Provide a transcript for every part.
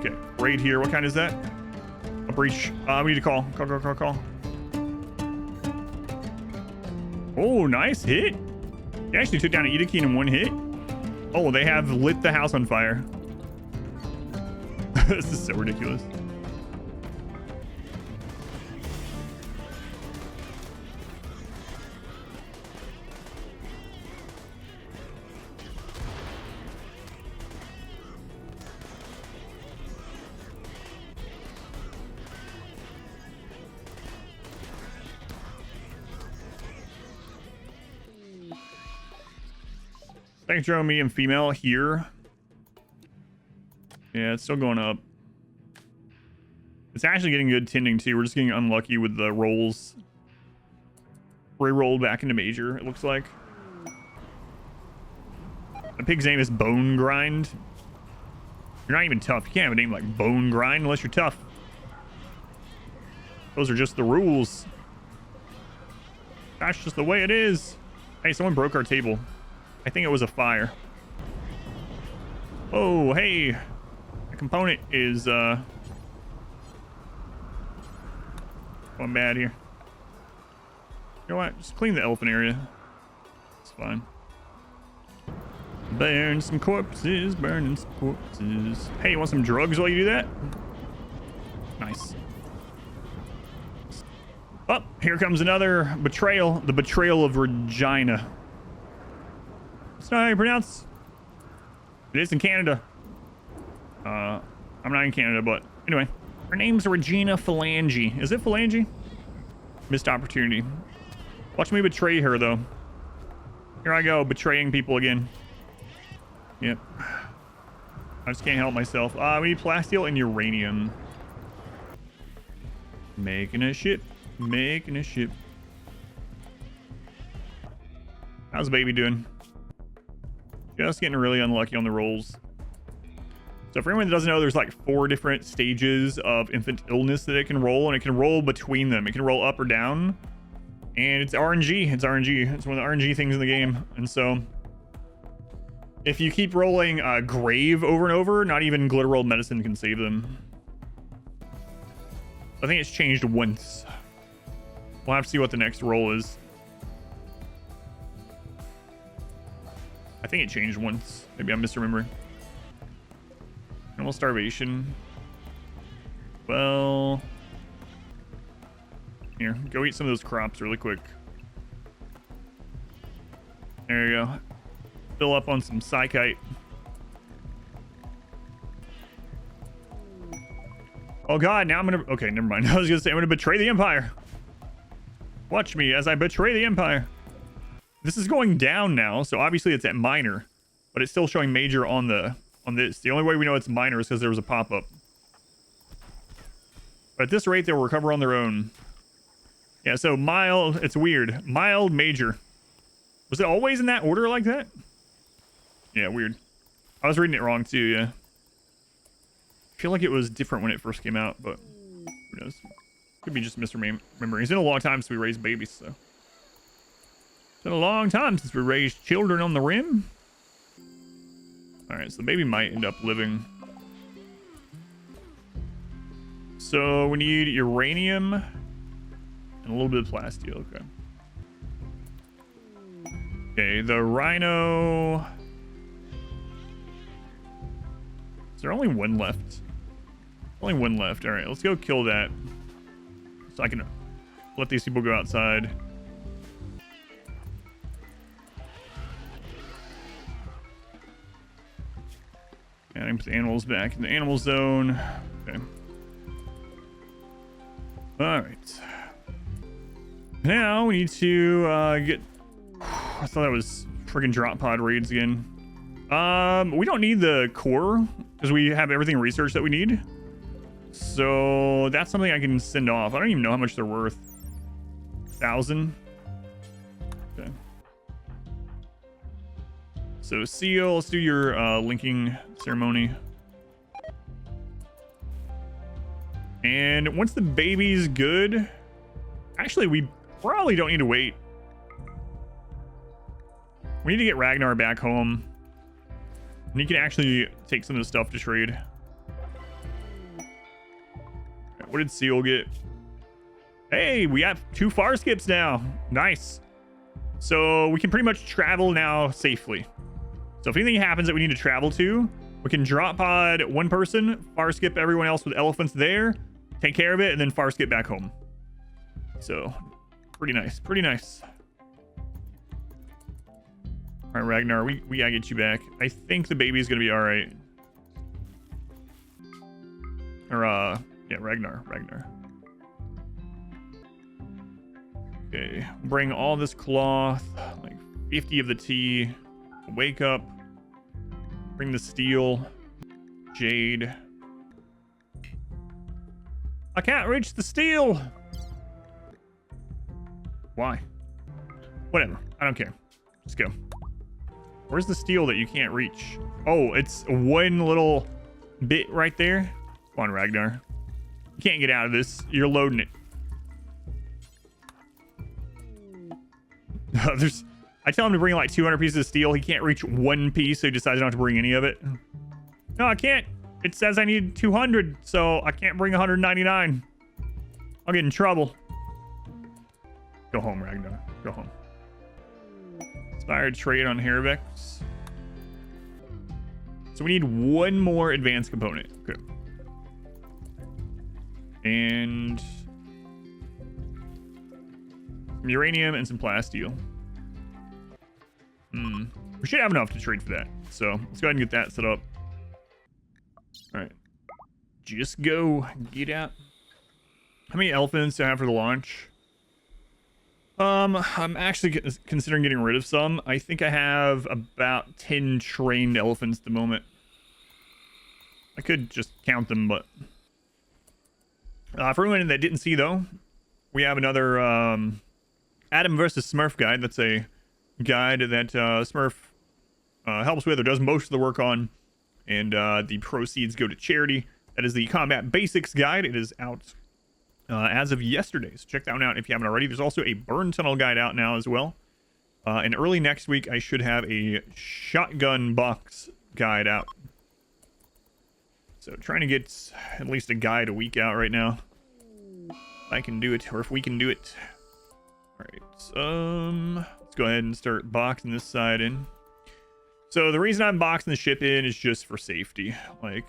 Okay, right here. What kind is that? A breach. We need to call. Call. Oh, nice hit. They actually took down an Edekeen in one hit. Oh, they have lit the house on fire. This is so ridiculous. Spectrum, medium, female here. Yeah, it's still going up. It's actually getting good tending too. We're just getting unlucky with the rolls. Re-rolled back into major, it looks like. The pig's name is Bone Grind. You're not even tough. You can't have a name like Bone Grind unless you're tough. Those are just the rules. That's just the way it is. Hey, someone broke our table. I think it was a fire. Oh, hey. The component is going bad here. You know what? Just clean the elephant area. It's fine. Burn some corpses, burning some corpses. Hey, you want some drugs while you do that? Nice. Oh, here comes another betrayal. The Betrayal of Regina. That's not how you pronounce it. Is in Canada. I'm not in Canada, but anyway. Her name's Regina Phalange. Is it Phalange? Missed opportunity. Watch me betray her, though. Here I go, betraying people again. Yep. I just can't help myself. We need plasteel and uranium. Making a ship. Making a ship. How's the baby doing? Just getting really unlucky on the rolls. So for anyone that doesn't know, there's like 4 different stages of infant illness that it can roll, and it can roll between them. It can roll up or down, and it's RNG. It's RNG. It's one of the RNG things in the game. And so if you keep rolling grave over and over, not even glitter rolled medicine can save them. I think it's changed once. We'll have to see what the next roll is. I think it changed once. Maybe I'm misremembering. Animal starvation. Well, here, go eat some of those crops really quick. There you go. Fill up on some psychite. Oh god, now I'm gonna... Okay, never mind. I was gonna say I'm gonna betray the Empire. Watch me as I betray the Empire. This is going down now, so obviously it's at minor, but it's still showing major on this. The only way we know it's minor is because there was a pop-up. But at this rate, they'll recover on their own. Yeah, so mild, it's weird. Mild, major. Was it always in that order like that? Yeah, weird. I was reading it wrong too, yeah. I feel like it was different when it first came out, but who knows? Could be just misremembering. It's been a long time since we raised babies, so. It's been a long time since we raised children on the rim. Alright, so the baby might end up living. So we need uranium and a little bit of plasteel. Okay. Okay, the rhino. Is there only one left? Only one left. Alright, let's go kill that. So I can let these people go outside. And I put the animals back in the animal zone. Okay. Alright. Now we need to get... I thought that was friggin' drop pod raids again. We don't need the core because we have everything researched that we need. So that's something I can send off. I don't even know how much they're worth. 1,000. Okay. So seal, let's do your linking ceremony. And once the baby's good, actually we probably don't need to wait. We need to get Ragnar back home. And he can actually take some of the stuff to trade. What did Seal get? Hey, we have 2 far skips now. Nice. So we can pretty much travel now safely. So if anything happens that we need to travel to, we can drop pod 1 person, far skip everyone else with elephants there, take care of it, and then far skip back home. So pretty nice, pretty nice. All right, Ragnar, we gotta get you back. I think the baby's gonna be all right. Or yeah, Ragnar. Okay, bring all this cloth, like 50 of the tea. Wake up. Bring the steel. Jade. I can't reach the steel. Why? Whatever. I don't care. Let's go. Where's the steel that you can't reach? Oh, it's one little bit right there. Come on, Ragnar. You can't get out of this. You're loading it. I tell him to bring like 200 pieces of steel. He can't reach 1 piece, so he decides not to bring any of it. No, I can't. It says I need 200, so I can't bring 199. I'll get in trouble. Go home, Ragnar. Go home. Inspired trade on Heravex. So we need 1 more advanced component. Okay. And some uranium and some plasteel. We should have enough to trade for that. So let's go ahead and get that set up. All right. Just go. Get out. How many elephants do I have for the launch? I'm actually considering getting rid of some. I think I have about 10 trained elephants at the moment. I could just count them, but for anyone that didn't see though, we have another Adam versus Smurf guide. That's a guide that Smurf helps with or does most of the work on, and the proceeds go to charity. That is the Combat Basics guide. It is out as of yesterday, so check that one out if you haven't already. There's also a burn tunnel guide out now as well, and early next week I should have a shotgun box guide out. So trying to get at least a guide a week out right now, if I can do it, or if we can do it. All right, let's go ahead and start boxing this side in. So the reason I'm boxing the ship in is just for safety. Like,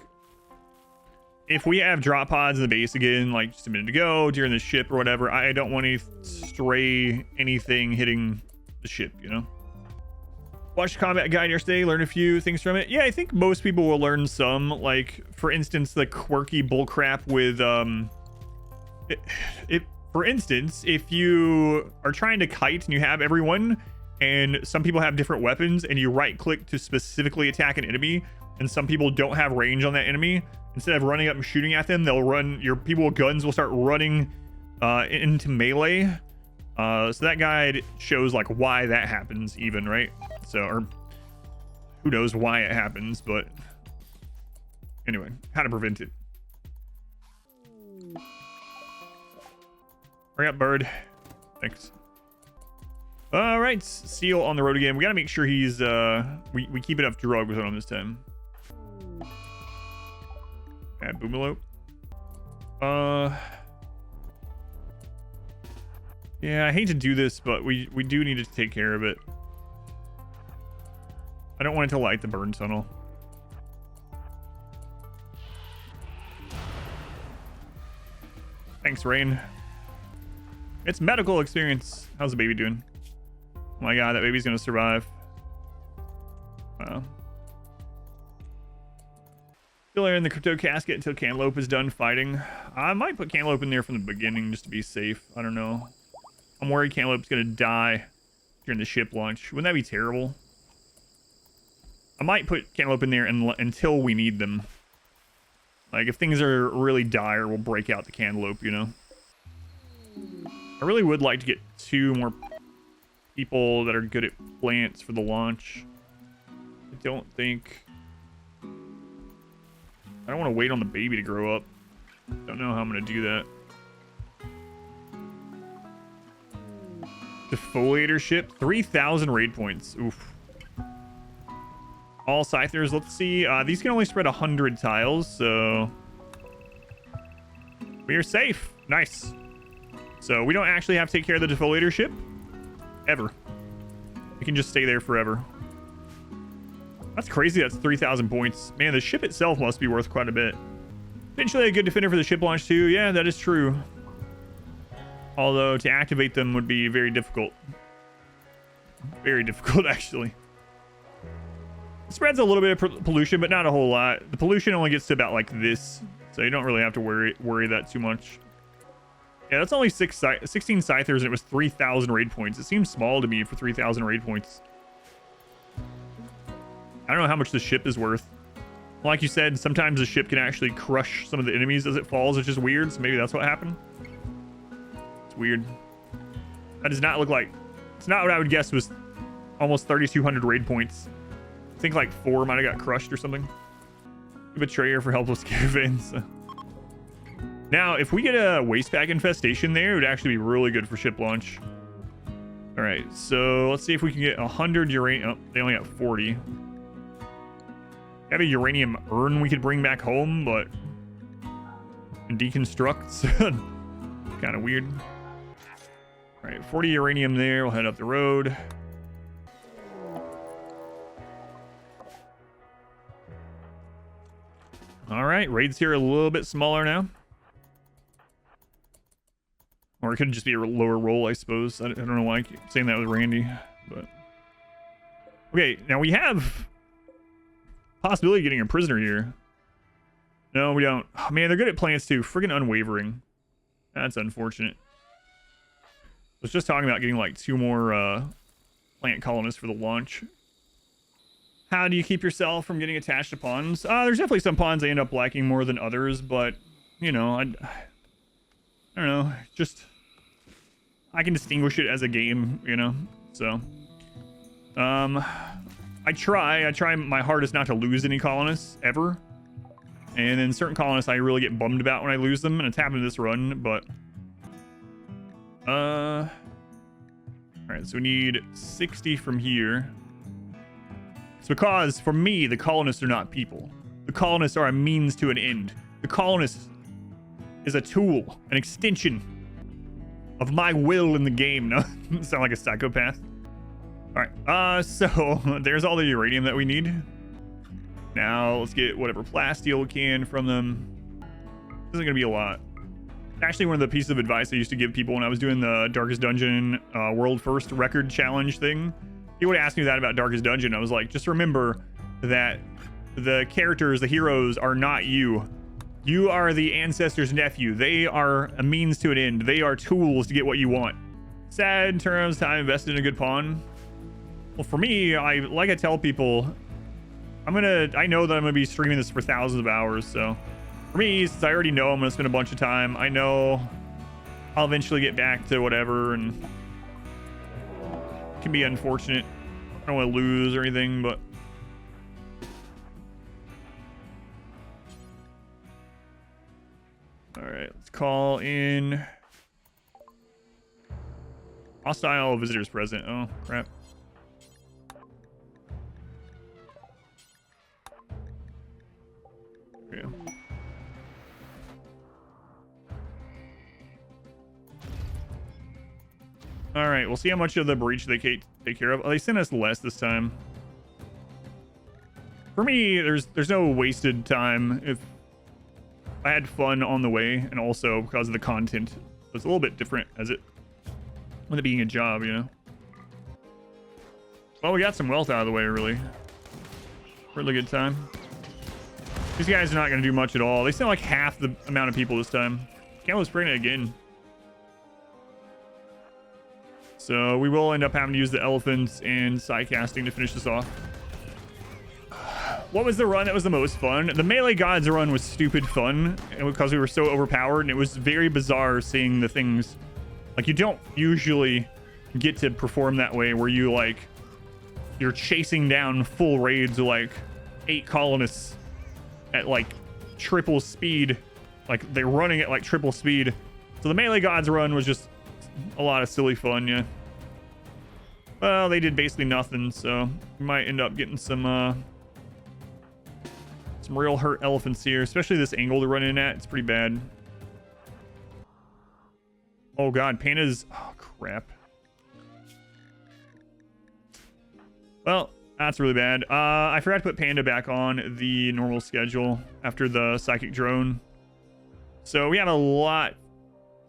if we have drop pods in the base again, like just a minute ago during the ship or whatever, I don't want any stray anything hitting the ship, you know? Watched the combat guide yesterday, learned a few things from it. Yeah, I think most people will learn some. Like, for instance, the quirky bullcrap with, for instance, if you are trying to kite and you have everyone, and some people have different weapons, and you right click to specifically attack an enemy, and some people don't have range on that enemy, instead of running up and shooting at them, they'll run, your people with guns will start running into melee. So that guide shows like why that happens even, right? So, or who knows why it happens, but anyway, how to prevent it. Hurry up, bird. Thanks. All right, Seal on the road again. We gotta make sure he's we keep enough drugs on him this time. Add Boomalope. Yeah, I hate to do this, but we do need to take care of it. I don't want it to light the burn tunnel. Thanks, Rain. It's medical experience. How's the baby doing? Oh my god, that baby's gonna survive. Wow. Still in the crypto casket until Cantaloupe is done fighting. I might put Cantaloupe in there from the beginning just to be safe. I don't know. I'm worried Cantaloupe's gonna die during the ship launch. Wouldn't that be terrible? I might put Cantaloupe in there until we need them. Like, if things are really dire, we'll break out the Cantaloupe, you know? I really would like to get 2 more people that are good at plants for the launch. I don't want to wait on the baby to grow up. Don't know how I'm going to do that. Defoliator ship, 3,000 raid points. Oof. All scythers, let's see. These can only spread 100 tiles, so We are safe. Nice. So we don't actually have to take care of the defoliator ship ever. We can just stay there forever. That's crazy. That's 3,000 points. Man, the ship itself must be worth quite a bit. Potentially a good defender for the ship launch too. Yeah, that is true. Although to activate them would be very difficult. Very difficult, actually. It spreads a little bit of pollution, but not a whole lot. The pollution only gets to about like this, so you don't really have to worry that too much. Yeah, that's only 16 Scythers, and it was 3,000 raid points. It seems small to me for 3,000 raid points. I don't know how much the ship is worth. Like you said, sometimes the ship can actually crush some of the enemies as it falls, which is weird, so maybe that's what happened. It's weird. That does not look like... It's not what I would guess was almost 3,200 raid points. I think like 4 might have got crushed or something. Betrayer for helpless caravans. Now, if we get a waste pack infestation there, it would actually be really good for ship launch. All right, so let's see if we can get 100 uranium. Oh, they only got 40. Have a uranium urn we could bring back home, but deconstructs. Kind of weird. All right, 40 uranium there. We'll head up the road. All right, raids here are a little bit smaller now. Or it could just be a lower roll, I suppose. I don't know why I keep saying that with Randy, but... Okay, now we have possibility of getting a prisoner here. No, we don't. Oh, man, they're good at plants too. Friggin' unwavering. That's unfortunate. I was just talking about getting like 2 more plant colonists for the launch. How do you keep yourself from getting attached to pawns? There's definitely some pawns I end up liking more than others, but, you know, I don't know. Just... I can distinguish it as a game, you know? So... I try my hardest not to lose any colonists, ever. And then certain colonists I really get bummed about when I lose them, and it's happened this run, but... Alright, so we need 60 from here. It's because, for me, the colonists are not people. The colonists are a means to an end. The colonist is a tool, an extension of my will in the game. No, sound like a psychopath. All right, so there's all the uranium that we need. Now let's get whatever plasteel we can from them. This isn't gonna be a lot. Actually, one of the pieces of advice I used to give people when I was doing the Darkest Dungeon World First Record Challenge thing, he would ask me that about Darkest Dungeon. I was like, just remember that the characters, the heroes, are not you. You are the ancestor's nephew. They are a means to an end. They are tools to get what you want. Sad in terms of time invested in a good pawn. Well, for me, like I tell people, I know that I'm gonna be streaming this for thousands of hours. So for me, since I already know I'm gonna spend a bunch of time, I know I'll eventually get back to whatever, and it can be unfortunate. I don't want to lose or anything, but all right, let's call in hostile visitors present. Oh crap. Yeah. All right, we'll see how much of the breach they take care of. Oh, they sent us less this time. For me, there's no wasted time if I had fun on the way, and also because of the content. It's a little bit different as it with it being a job, you know. Well, we got some wealth out of the way, really good time. These guys are not going to do much at all. They sent like half the amount of people this time. Camel's pregnant again. So we will end up having to use the elephants and psycasting to finish this off. What was the run that was the most fun? The Melee Gods run was stupid fun because we were so overpowered, and it was very bizarre seeing the things. Like, you don't usually get to perform that way where you're chasing down full raids of like 8 colonists at like triple speed. Like, they're running at like triple speed. So the Melee Gods run was just a lot of silly fun, yeah. Well, they did basically nothing, so we might end up getting some real hurt elephants here, especially this angle they're running at. It's pretty bad. Oh god, Panda's... Oh, crap. Well, that's really bad. I forgot to put Panda back on the normal schedule after the psychic drone. So we have a lot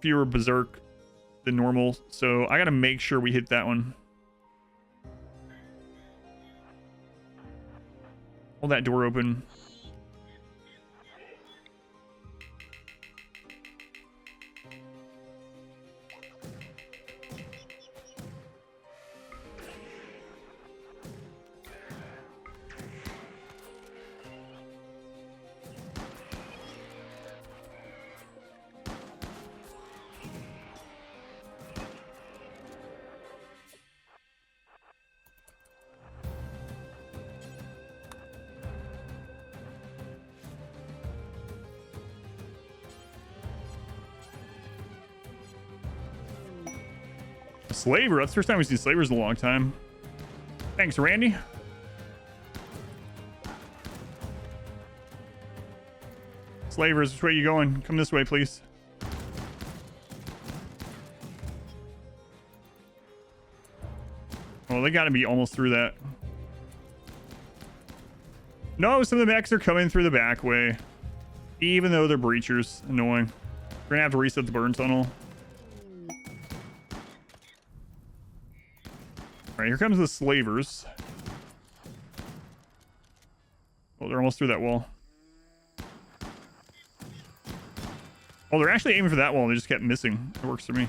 fewer berserk than normal. So I gotta make sure we hit that one. Hold that door open. Slaver, that's the first time we've seen slavers in a long time. Thanks, Randy. Slavers, which way you going? Come this way, please. Oh, they gotta be almost through that. No, some of the mechs are coming through the back way. Even though they're breachers. Annoying. We're gonna have to reset the burn tunnel. Alright, here comes the slavers. Oh, they're almost through that wall. Oh, they're actually aiming for that wall. They just kept missing. It works for me.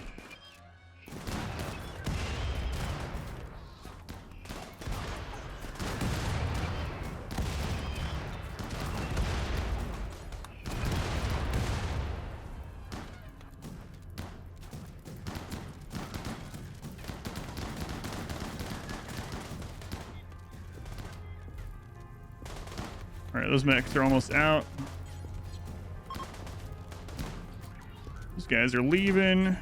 Alright, those mechs are almost out. Those guys are leaving.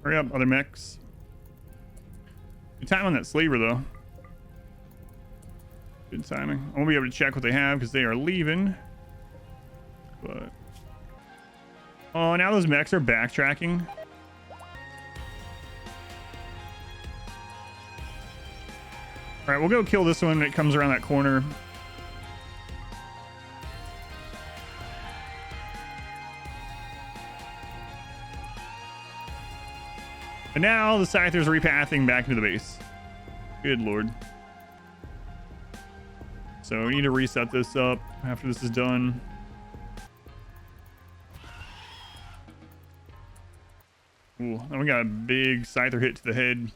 Hurry up, other mechs. Good time on that slaver, though. Good timing. I won't be able to check what they have because they are leaving. But... oh, now those mechs are backtracking. Alright, we'll go kill this one when it comes around that corner. And now the Scyther's repathing back into the base. Good lord. So we need to reset this up after this is done. Ooh, then we got a big Scyther hit to the head.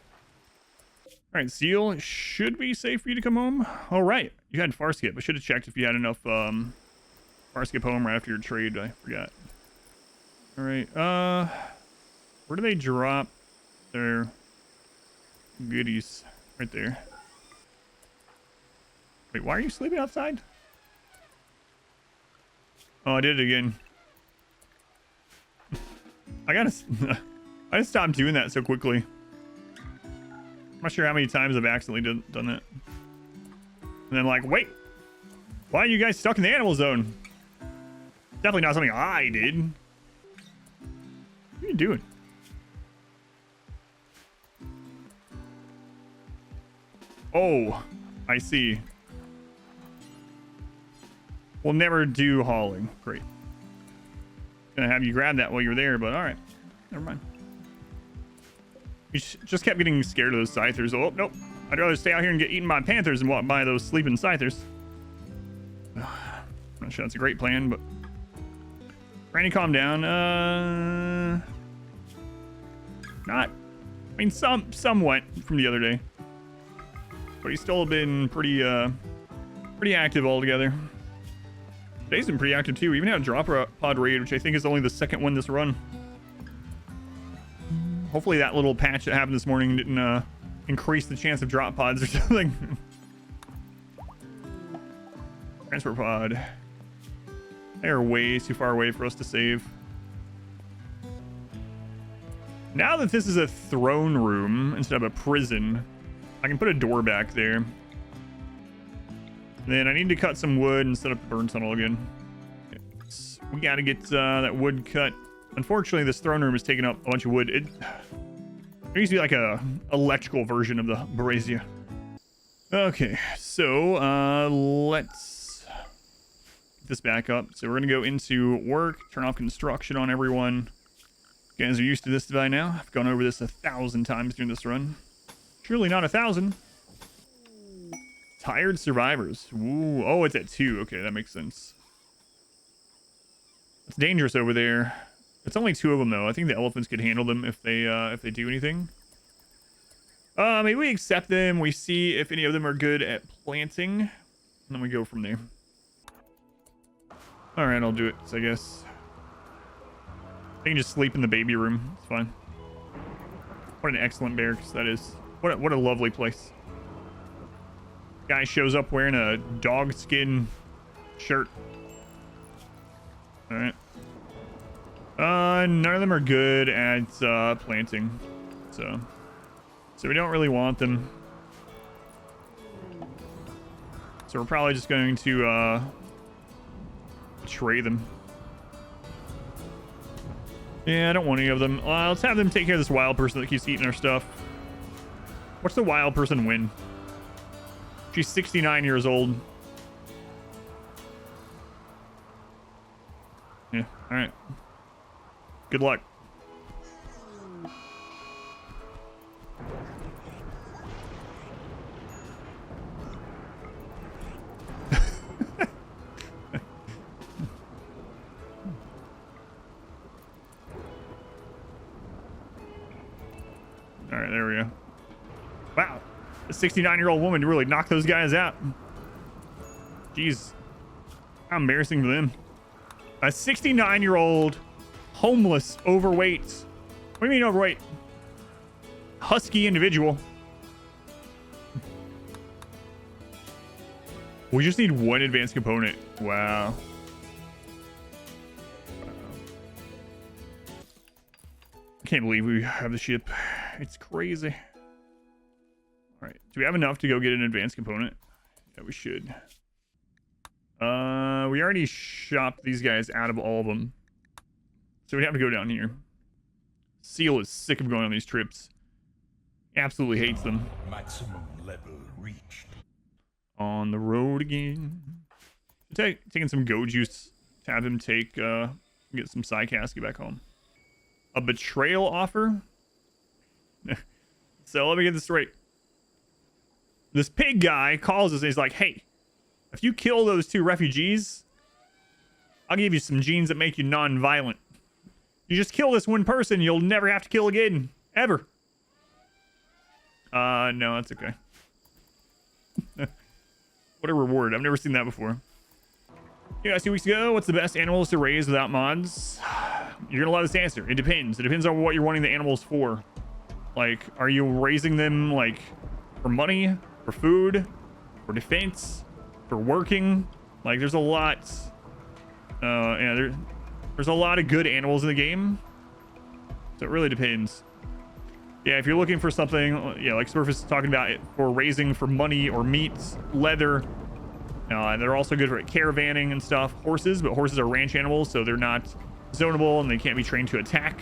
Alright, Seal, it should be safe for you to come home. Alright, you had Farskip. I should have checked if you had enough Farskip home right after your trade. I forgot. Alright, where do they drop their goodies? Right there. Wait, why are you sleeping outside? Oh, I did it again. I gotta stop doing that so quickly. I'm not sure how many times I've accidentally done that. And then like, wait, why are you guys stuck in the animal zone? Definitely not something I did. What are you doing? Oh, I see. We'll never do hauling. Great. Gonna have you grab that while you're there, but all right. Never mind. We just kept getting scared of those Scythers. Oh, nope. I'd rather stay out here and get eaten by panthers than walk by those sleeping scythers. I'm not sure that's a great plan, but Randy, calm down. Not, I mean, somewhat from the other day, but he's still been pretty active altogether. Today's been pretty active too. We even had a drop pod raid, which I think is only the second one this run. Hopefully that little patch that happened this morning didn't increase the chance of drop pods or something. Transfer pod. They're way too far away for us to save. Now that this is a throne room instead of a prison, I can put a door back there. Then I need to cut some wood and set up the burn tunnel again. We gotta get that wood cut. Unfortunately, this throne room is taking up a bunch of wood. There used to be like a electrical version of the brazier. Okay, so let's get this back up. So we're gonna go into work, turn off construction on everyone. You guys are used to this by now. I've gone over this 1,000 times during this run. Surely not 1,000. Tired survivors. Ooh, oh, it's at 2. Okay, that makes sense. It's dangerous over there. It's only 2 of them though. I think the elephants could handle them if they do anything. Maybe we accept them. We see if any of them are good at planting, and then we go from there. All right, I'll do it. So I guess they can just sleep in the baby room. It's fine. What an excellent barracks that is. What a lovely place. Guy shows up wearing a dog skin shirt. All right. None of them are good at planting, so we don't really want them. So we're probably just going to betray them. Yeah, I don't want any of them. Let's have them take care of this wild person that keeps eating our stuff. What's the wild person win? She's 69 years old. Yeah, all right. Good luck. All right, there we go. Wow. A 69-year-old woman really knocked those guys out. Jeez. How embarrassing for them. A 69-year-old homeless, overweight. What do you mean overweight? Husky individual. We just need one advanced component. Wow. I can't believe we have the ship. It's crazy. All right. Do we have enough to go get an advanced component? Yeah, we should. We already shopped these guys out of all of them. So we have to go down here. Seal is sick of going on these trips. Absolutely hates them. Maximum level reached. On the road again. Taking some go juice to have him take get some Psychopath, get back home. A betrayal offer? So let me get this straight. This pig guy calls us and he's like, hey, if you kill those 2 refugees, I'll give you some genes that make you non-violent. You just kill this one person, you'll never have to kill again. Ever. No, that's okay. What a reward. I've never seen that before. You guys, 2 weeks ago, what's the best animals to raise without mods? You're gonna love this answer. It depends. It depends on what you're wanting the animals for. Like, are you raising them, like, for money, for food, for defense, for working? Like, there's a lot. Yeah, there's a lot of good animals in the game. So it really depends. Yeah, if you're looking for something, yeah, like Smurf is talking about it for raising for money or meat, leather. They're also good for caravanning and stuff. Horses, but horses are ranch animals, so they're not zonable and they can't be trained to attack.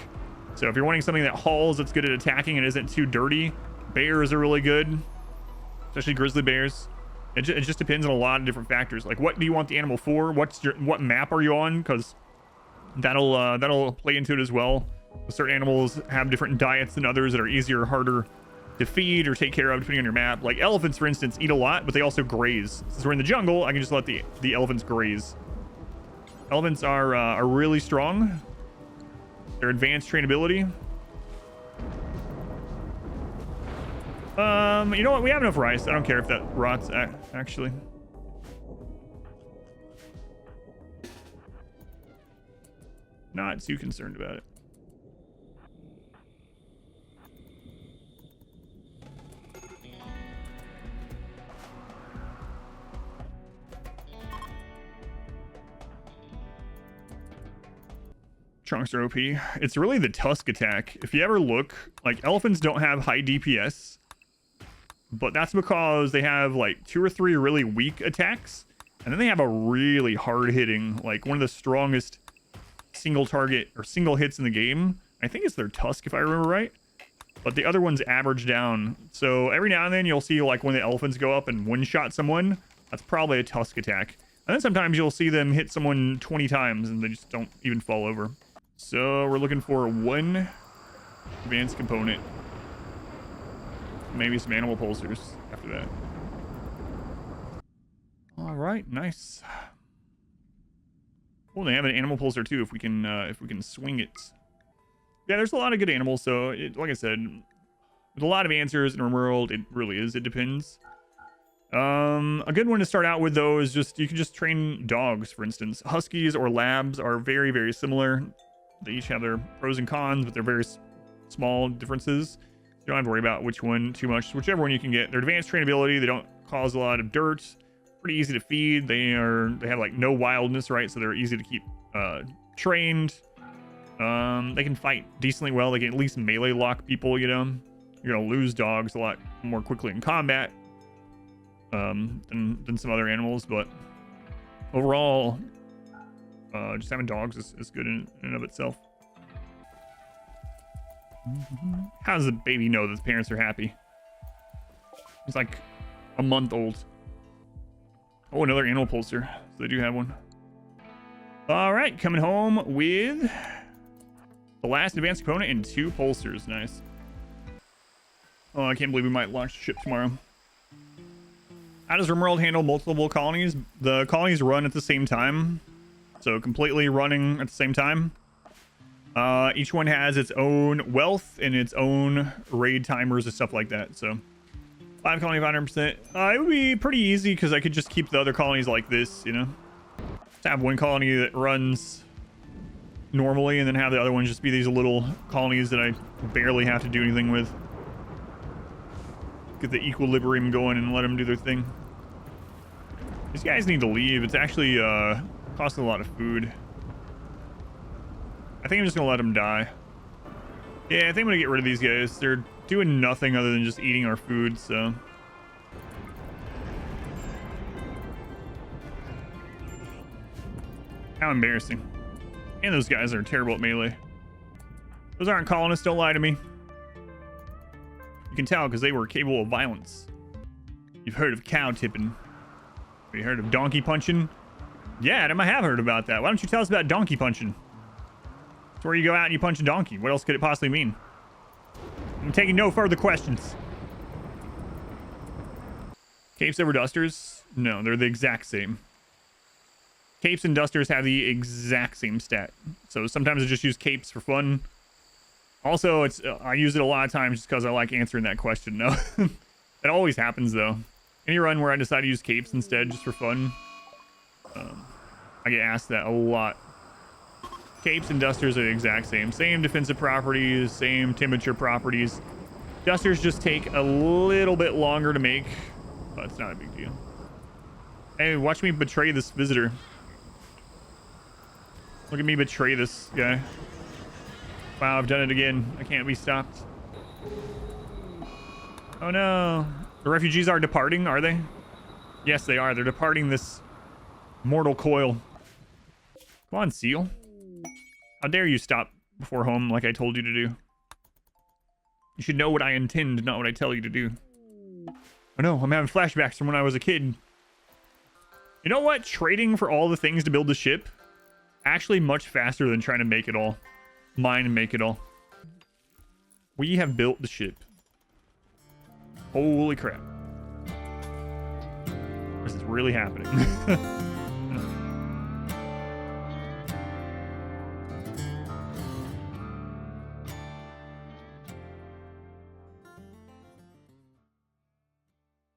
So if you're wanting something that hauls, that's good at attacking and isn't too dirty, bears are really good, especially grizzly bears. It just depends on a lot of different factors. Like, what do you want the animal for? What map are you on? Because that'll play into it as well. Certain animals have different diets than others that are easier or harder to feed or take care of, depending on your map. Like elephants, for instance, eat a lot, but they also graze. Since we're in the jungle, I can just let the elephants graze. Elephants are really strong. Their advanced trainability. You know what? We have enough rice. I don't care if that rots, actually. Not too concerned about it. Trunks are OP. It's really the tusk attack. If you ever look, like elephants don't have high DPS, but that's because they have like 2 or 3 really weak attacks, and then they have a really hard hitting, like one of the strongest single target or single hits in the game. I think it's their tusk if I remember right, but the other ones average down. So every now and then you'll see like when the elephants go up and one shot someone, that's probably a tusk attack. And then sometimes you'll see them hit someone 20 times and they just don't even fall over. So we're looking for 1 advanced component. Maybe some animal pulsers after that. All right, nice. Well, they have an animal pulsar too if we can swing it. Yeah, there's a lot of good animals. So, like I said, with a lot of answers in RimWorld, it really is. It depends. A good one to start out with though is just you can just train dogs, for instance. Huskies or labs are very, very similar. They each have their pros and cons, but they're very small differences. You don't have to worry about which one too much. Whichever one you can get. Their advanced trainability, they don't cause a lot of dirt. Pretty easy to feed. They have like no wildness, right? So they're easy to keep trained. They can fight decently well. They can at least melee lock people, you know. You're gonna lose dogs a lot more quickly in combat than some other animals, but overall just having dogs is good in and of itself. How does the baby know that the parents are happy? He's like a month old. Oh, another animal pulsar. So they do have one. All right, coming home with the last advanced component and 2 pulsars. Nice. Oh, I can't believe we might launch the ship tomorrow. How does RimWorld handle multiple colonies? The colonies run at the same time. So completely running at the same time. Each one has its own wealth and its own raid timers and stuff like that. So 5 colony, 500%. It would be pretty easy because I could just keep the other colonies like this, you know. Just have one colony that runs normally and then have the other ones just be these little colonies that I barely have to do anything with. Get the equilibrium going and let them do their thing. These guys need to leave. It's actually costing a lot of food. I think I'm just gonna let them die. Yeah, I think I'm gonna get rid of these guys. They're doing nothing other than just eating our food, so. How embarrassing. And those guys are terrible at melee. Those aren't colonists, don't lie to me. You can tell because they were capable of violence. You've heard of cow tipping. Have you heard of donkey punching? Yeah, Adam, I have heard about that. Why don't you tell us about donkey punching? It's where you go out and you punch a donkey. What else could it possibly mean? I'm taking no further questions. Capes over dusters? No, they're the exact same. Capes and dusters have the exact same stat. So sometimes I just use capes for fun. Also, I use it a lot of times just because I like answering that question. No, it always happens though. Any run where I decide to use capes instead just for fun, I get asked that a lot. Capes and dusters are the exact same. Same defensive properties, same temperature properties. Dusters just take a little bit longer to make, but it's not a big deal. Hey, watch me betray this visitor. Look at me betray this guy. Wow, I've done it again. I can't be stopped. Oh no. The refugees are departing, are they? Yes, they are. They're departing this mortal coil. Come on, seal. How dare you stop before home like I told you to do? You should know what I intend, not what I tell you to do. Oh no, I'm having flashbacks from when I was a kid. You know what? Trading for all the things to build the ship, actually much faster than trying to make it all. Mine and make it all. We have built the ship. Holy crap. This is really happening.